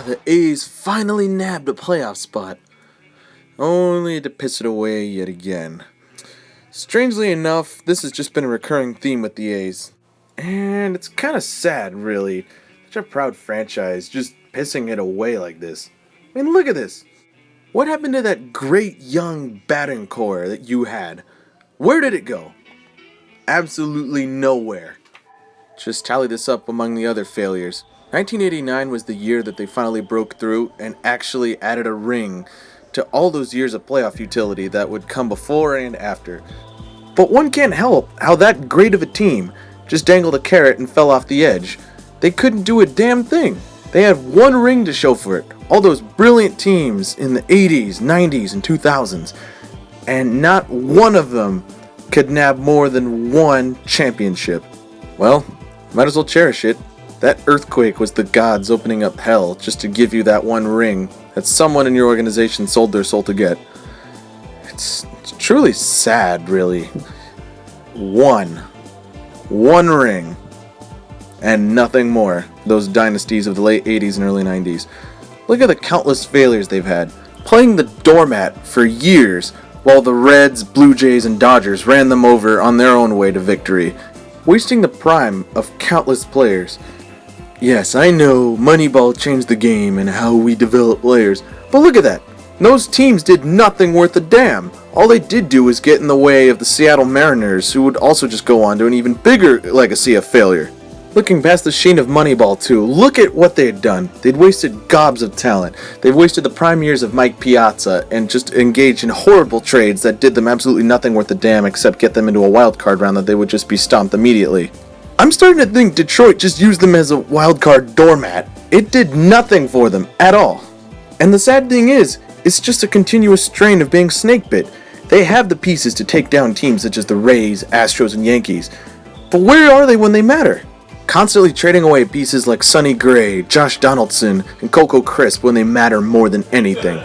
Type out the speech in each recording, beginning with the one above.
the A's finally nabbed a playoff spot, only to piss it away yet again. Strangely enough, this has just been a recurring theme with the A's. And it's kind of sad, really. Such a proud franchise, just pissing it away like this. I mean, look at this. What happened to that great young batting core that you had? Where did it go? Absolutely nowhere. Just tally this up among the other failures. 1989 was the year that they finally broke through and actually added a ring to all those years of playoff utility that would come before and after. But one can't help how that great of a team just dangled a carrot and fell off the edge. They couldn't do a damn thing. They had one ring to show for it. All those brilliant teams in the 80s, 90s, and 2000s. And not one of them could nab more than one championship. Well, might as well cherish it. That earthquake was the gods opening up hell just to give you that one ring that someone in your organization sold their soul to get. It's truly sad, really. One ring. And nothing more. Those dynasties of the late 80s and early 90s. Look at the countless failures they've had. Playing the doormat for years while the Reds, Blue Jays, and Dodgers ran them over on their own way to victory. Wasting the prime of countless players. Yes, I know Moneyball changed the game and how we develop players, but look at that. Those teams did nothing worth a damn. All they did do was get in the way of the Seattle Mariners, who would also just go on to an even bigger legacy of failure. Looking past the sheen of Moneyball too, look at what they had done. They'd wasted gobs of talent. They've wasted the prime years of Mike Piazza and just engaged in horrible trades that did them absolutely nothing worth a damn except get them into a wild card round that they would just be stomped immediately. I'm starting to think Detroit just used them as a wild card doormat. It did nothing for them at all. And the sad thing is, it's just a continuous strain of being snake bit. They have the pieces to take down teams such as the Rays, Astros, and Yankees. But where are they when they matter? Constantly trading away pieces like Sonny Gray, Josh Donaldson, and Coco Crisp when they matter more than anything.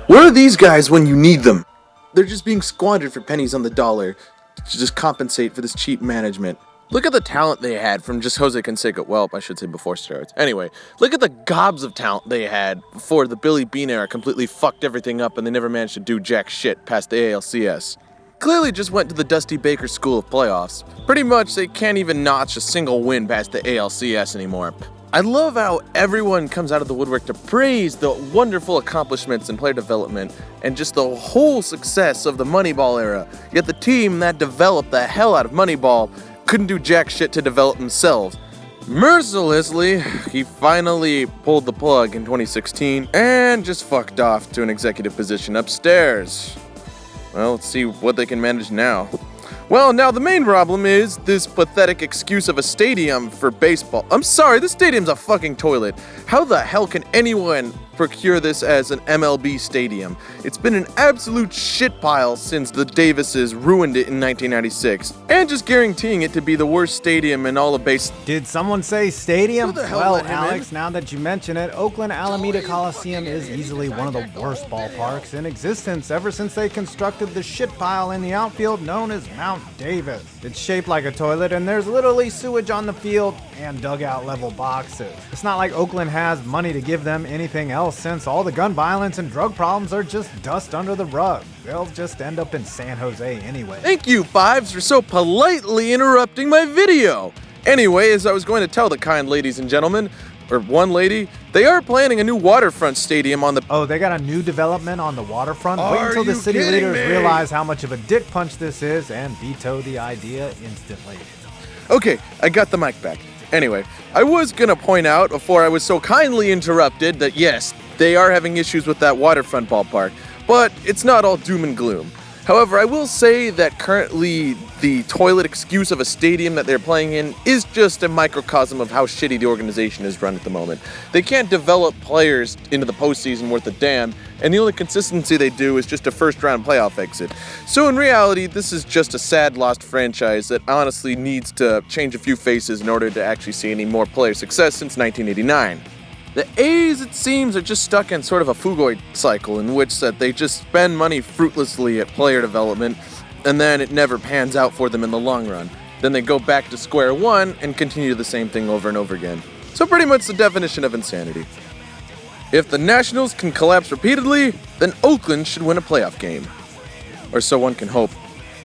Where are these guys when you need them? They're just being squandered for pennies on the dollar to just compensate for this cheap management. Look at the talent they had from just Jose Canseco. Well, I should say before steroids. Anyway, look at the gobs of talent they had before the Billy Bean era completely fucked everything up and they never managed to do jack shit past the ALCS. Clearly just went to the Dusty Baker school of playoffs. Pretty much they can't even notch a single win past the ALCS anymore. I love how everyone comes out of the woodwork to praise the wonderful accomplishments in player development and just the whole success of the Moneyball era. Yet the team that developed the hell out of Moneyball couldn't do jack shit to develop themselves. Mercilessly, he finally pulled the plug in 2016 and just fucked off to an executive position upstairs. Well, let's see what they can manage now. Well, now the main problem is this pathetic excuse of a stadium for baseball. I'm sorry, this stadium's a fucking toilet. How the hell can anyone procure this as an MLB stadium? It's been an absolute shit pile since the Davises ruined it in 1996. And just guaranteeing it to be the worst stadium in all of base. Did someone say stadium? Who the hell Well, let him Alex, in? now that you mention it, Oakland Alameda Coliseum is easily one of the worst ballparks in existence ever since they constructed the shit pile in the outfield known as Mount Davis. It's shaped like a toilet and there's literally sewage on the field and dugout level boxes. It's not like Oakland has money to give them anything else since all the gun violence and drug problems are just dust under the rug. They'll just end up in San Jose anyway. Thank you, Fives, for so politely interrupting my video. Anyway, as I was going to tell the kind ladies and gentlemen, or one lady, they are planning a new waterfront stadium on the... Oh, they got a new development on the waterfront? Wait Are until the you city kidding leaders me? realize how much of a dick punch this is and veto the idea instantly. Okay, I got the mic back. Anyway, I was gonna point out before I was so kindly interrupted that yes, they are having issues with that waterfront ballpark, but it's not all doom and gloom. However, I will say that currently the toilet excuse of a stadium that they're playing in is just a microcosm of how shitty the organization is run at the moment. They can't develop players into the postseason worth a damn, and the only consistency they do is just a first-round playoff exit. So in reality, this is just a sad lost franchise that honestly needs to change a few faces in order to actually see any more player success since 1989. The A's, it seems, are just stuck in sort of a Phugoid cycle in which that they just spend money fruitlessly at player development, and then it never pans out for them in the long run. Then they go back to square one and continue the same thing over and over again. So pretty much the definition of insanity. If the Nationals can collapse repeatedly, then Oakland should win a playoff game. Or so one can hope.